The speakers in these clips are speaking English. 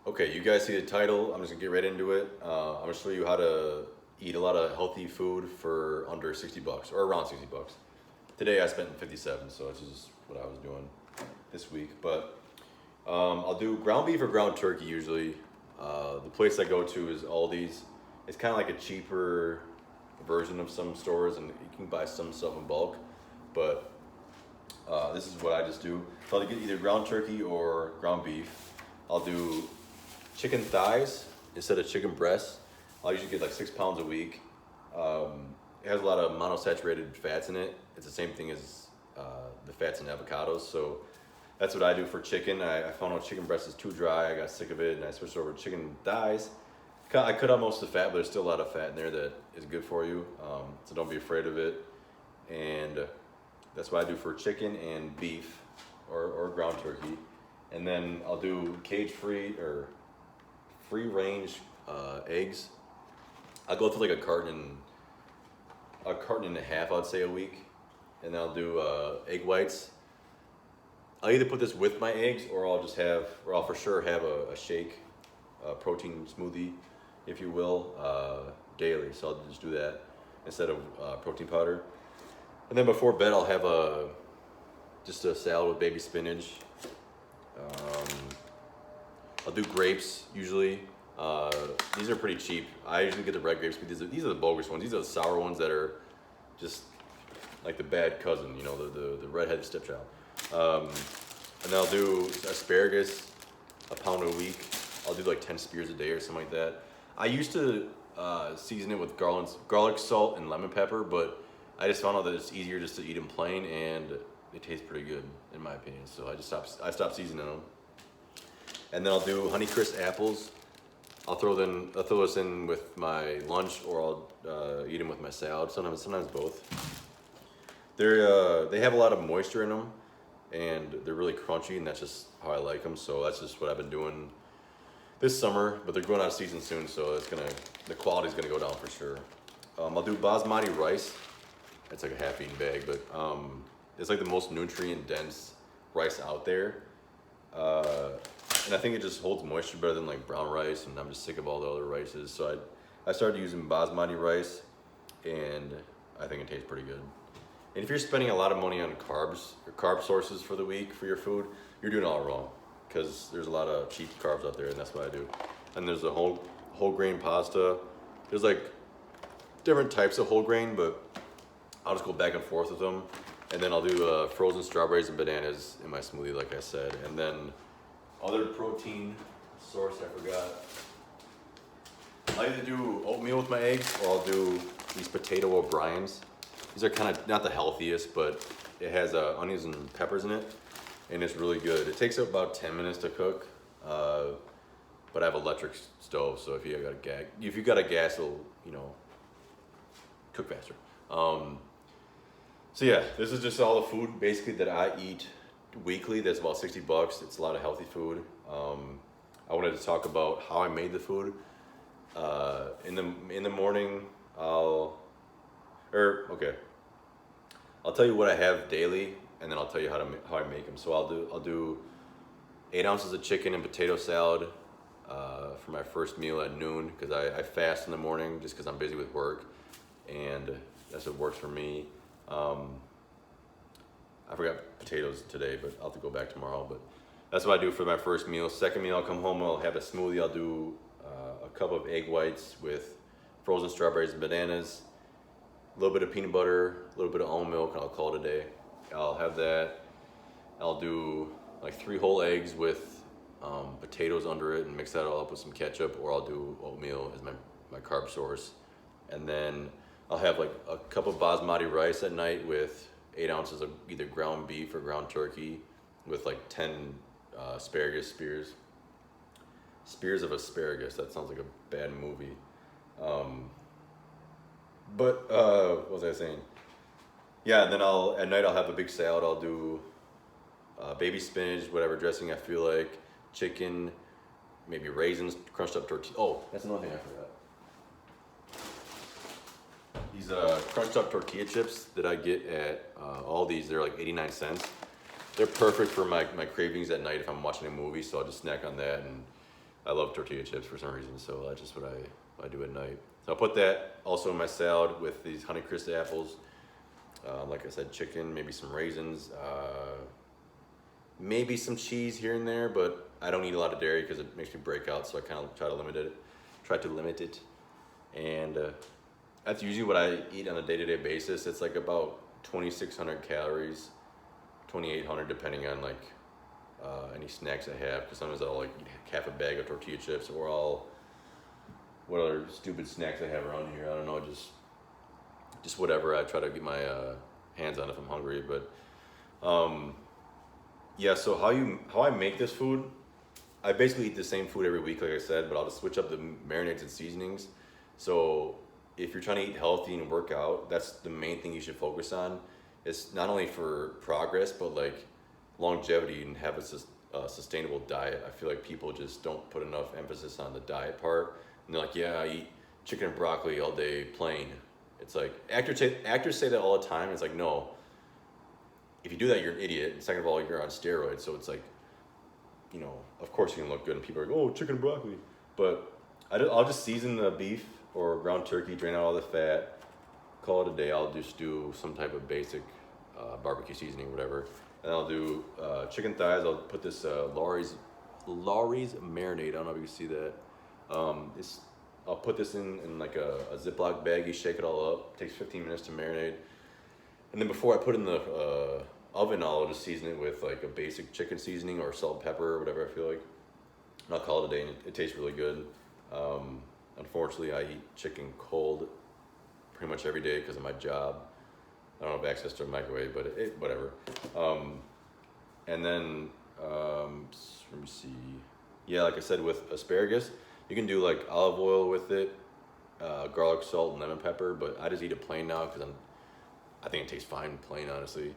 Okay, you guys see the title. I'm just gonna get right into it. I'm gonna show you how to eat a lot of healthy food for under 60 bucks or around 60 bucks. Today I spent 57, so this is what I was doing this week. But I'll do ground beef or ground turkey usually. The place I go to is Aldi's. It's kind of like a cheaper version of some stores, and you can buy some stuff in bulk. But this is what I just do. So I'll get either ground turkey or ground beef. I'll do chicken thighs instead of chicken breasts. I'll usually get like 6 pounds a week. It has a lot of monosaturated fats in it. It's the same thing as the fats in avocados. So that's what I do for chicken. I found out chicken breast is too dry. I got sick of it and I switched over to chicken thighs. I cut out most of the fat, but there's still a lot of fat in there that is good for you. So don't be afraid of it. And that's what I do for chicken and beef or ground turkey. And then I'll do cage-free or free-range eggs. I'll go through like a carton and a half, I'd say, a week. And then I'll do egg whites. I'll either put this with my eggs or I'll for sure have a shake, a protein smoothie, if you will, daily. So I'll just do that instead of protein powder. And then before bed, I'll have just a salad with baby spinach. I'll do grapes usually. These are pretty cheap. I usually get the red grapes, but these are the bogus ones. These are the sour ones that are just like the bad cousin, you know, the redheaded stepchild. And then I'll do asparagus, a pound a week. I'll do like 10 spears a day or something like that. I used to season it with garlic, salt, and lemon pepper, but I just found out that it's easier just to eat them plain, and it tastes pretty good in my opinion. So I stopped seasoning them. And then I'll do Honeycrisp apples. I'll throw this in with my lunch, or I'll eat them with my salad. Sometimes both. They have a lot of moisture in them, and they're really crunchy, and that's just how I like them. So that's just what I've been doing this summer. But they're going out of season soon, so the quality's gonna go down for sure. I'll do basmati rice. It's like a half-eaten bag, but it's like the most nutrient-dense rice out there. And I think it just holds moisture better than like brown rice, and I'm just sick of all the other rices. So I started using basmati rice, and I think it tastes pretty good. And if you're spending a lot of money on carbs or carb sources for the week for your food, you're doing it all wrong, because there's a lot of cheap carbs out there, and that's what I do. And there's a whole grain pasta. There's like different types of whole grain, but I'll just go back and forth with them. And then I'll do frozen strawberries and bananas in my smoothie, like I said. And then other protein source I forgot. I either do oatmeal with my eggs, or I'll do these potato O'Briens. These are kind of not the healthiest, but it has onions and peppers in it, and it's really good. It takes about 10 minutes to cook, but I have an electric stove, so if you got a gas, it'll cook faster. So yeah, this is just all the food basically that I eat weekly. That's about 60 bucks. It's a lot of healthy food. I wanted to talk about how I made the food. In the morning, I'll tell you what I have daily, and then I'll tell you how I make them. So I'll do 8 ounces of chicken and potato salad for my first meal at noon, because I fast in the morning just because I'm busy with work, and that's what works for me. I forgot potatoes today, but I'll have to go back tomorrow. But that's what I do for my first meal. Second meal, I'll come home, I'll have a smoothie. I'll do a cup of egg whites with frozen strawberries and bananas, a little bit of peanut butter, a little bit of almond milk, and I'll call it a day. I'll have that. I'll do like 3 whole eggs with potatoes under it, and mix that all up with some ketchup, or I'll do oatmeal as my carb source. And then I'll have like a cup of basmati rice at night with 8 ounces of either ground beef or ground turkey, with like 10 asparagus spears. Spears of asparagus. That sounds like a bad movie. But what was I saying? Yeah, and then at night I'll have a big salad. I'll do baby spinach, whatever dressing I feel like, chicken, maybe raisins, crushed up tortilla. Oh, that's another thing I forgot. These crunched up tortilla chips that I get at Aldi's, they're like 89 cents. They're perfect for my cravings at night if I'm watching a movie, so I'll just snack on that. And I love tortilla chips for some reason, so that's just what I do at night. So I'll put that also in my salad with these Honeycrisp apples. Like I said, chicken, maybe some raisins, maybe some cheese here and there, but I don't eat a lot of dairy because it makes me break out, so I kind of try to limit it. And that's usually what I eat on a day-to-day basis. It's like about 2,600 calories, 2,800 depending on like any snacks I have, because sometimes I'll like eat half a bag of tortilla chips, or what other stupid snacks I have around here. I don't know, just whatever. I try to get my hands on if I'm hungry. But yeah, so how I make this food, I basically eat the same food every week, like I said, but I'll just switch up the marinades and seasonings. So if you're trying to eat healthy and work out, that's the main thing you should focus on. It's not only for progress, but like longevity and have a sustainable diet. I feel like people just don't put enough emphasis on the diet part. And they're like, yeah, I eat chicken and broccoli all day plain. It's like, actors say that all the time. It's like, no, if you do that, you're an idiot. And second of all, you're on steroids. So it's like, you know, of course you can look good and people are like, oh, chicken and broccoli. But I'll just season the beef or ground turkey, drain out all the fat, call it a day. I'll just do some type of basic barbecue seasoning, whatever. And I'll do chicken thighs. I'll put this Laurie's marinade. I don't know if you can see that. I'll put this in like a Ziploc baggie, shake it all up. It takes 15 minutes to marinate. And then before I put it in the oven, I'll just season it with like a basic chicken seasoning or salt, pepper, or whatever I feel like. And I'll call it a day, and it tastes really good. Unfortunately, I eat chicken cold pretty much every day because of my job. I don't have access to a microwave, but whatever. And then, let me see. Yeah, like I said, with asparagus, you can do like olive oil with it, garlic, salt, and lemon pepper, but I just eat it plain now because I think it tastes fine plain, honestly.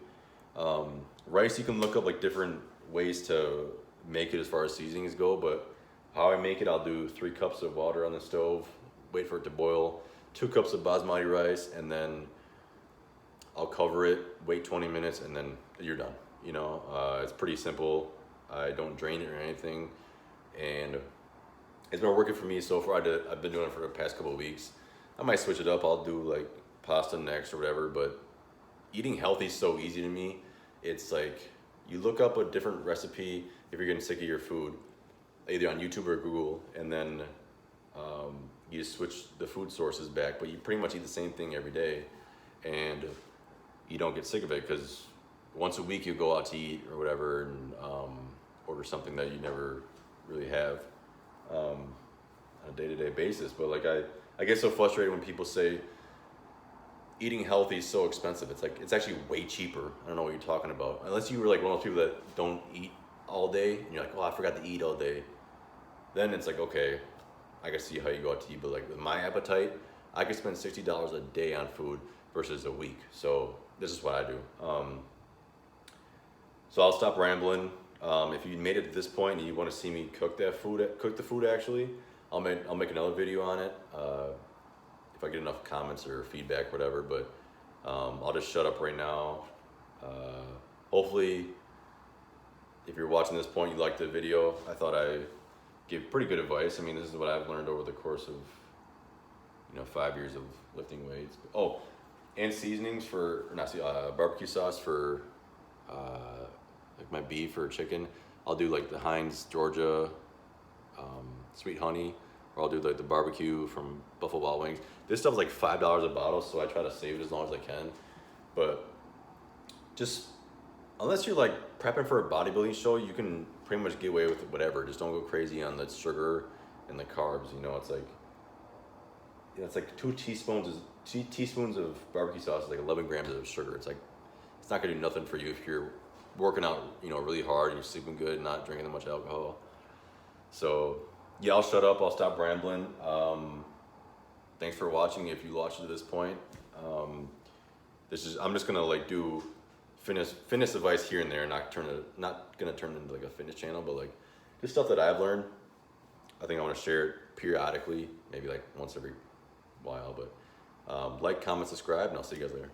Rice, you can look up like different ways to make it as far as seasonings go, but how I make it, I'll do 3 cups of water on the stove, wait for it to boil, 2 cups of basmati rice, and then I'll cover it, wait 20 minutes, and then you're done. You know, it's pretty simple. I don't drain it or anything, and it's been working for me so far. I've been doing it for the past couple of weeks. I might switch it up. I'll do like pasta next or whatever, but eating healthy is so easy to me. It's like you look up a different recipe if you're getting sick of your food, either on YouTube or Google, and then you just switch the food sources back, but you pretty much eat the same thing every day, and you don't get sick of it because once a week you go out to eat or whatever and order something that you never really have on a day-to-day basis. But like I get so frustrated when people say eating healthy is so expensive. It's like, it's actually way cheaper. I don't know what you're talking about. Unless you were like one of those people that don't eat all day and you're like, oh, I forgot to eat all day. Then it's like, okay, I can see how you go out to eat. But like with my appetite, I could spend $60 a day on food versus a week. So this is what I do. So I'll stop rambling. If you made it to this point and you want to see me cook the food actually, I'll make another video on it. If I get enough comments or feedback, whatever, but I'll just shut up right now. Hopefully, if you're watching this point, you liked the video. I thought I gave pretty good advice. I mean, this is what I've learned over the course of 5 years of lifting weights. Oh, and seasonings for, barbecue sauce for like my beef or chicken. I'll do like the Heinz Georgia sweet honey, or I'll do like the barbecue from Buffalo Wild Wings. This stuff is like $5 a bottle, so I try to save it as long as I can. But just, unless you're like prepping for a bodybuilding show, you can pretty much get away with whatever. Just don't go crazy on the sugar and the carbs. You know, it's like 2 teaspoons of barbecue sauce is like 11 grams of sugar. It's like, it's not gonna do nothing for you if you're working out, really hard and you're sleeping good and not drinking that much alcohol. So yeah, I'll shut up. I'll stop rambling. Thanks for watching. If you watched to this point, I'm just gonna like do fitness advice here and there, not gonna turn it into like a fitness channel, but like just stuff that I've learned. I think I want to share it periodically, maybe like once every while. But like, comment, subscribe, and I'll see you guys later.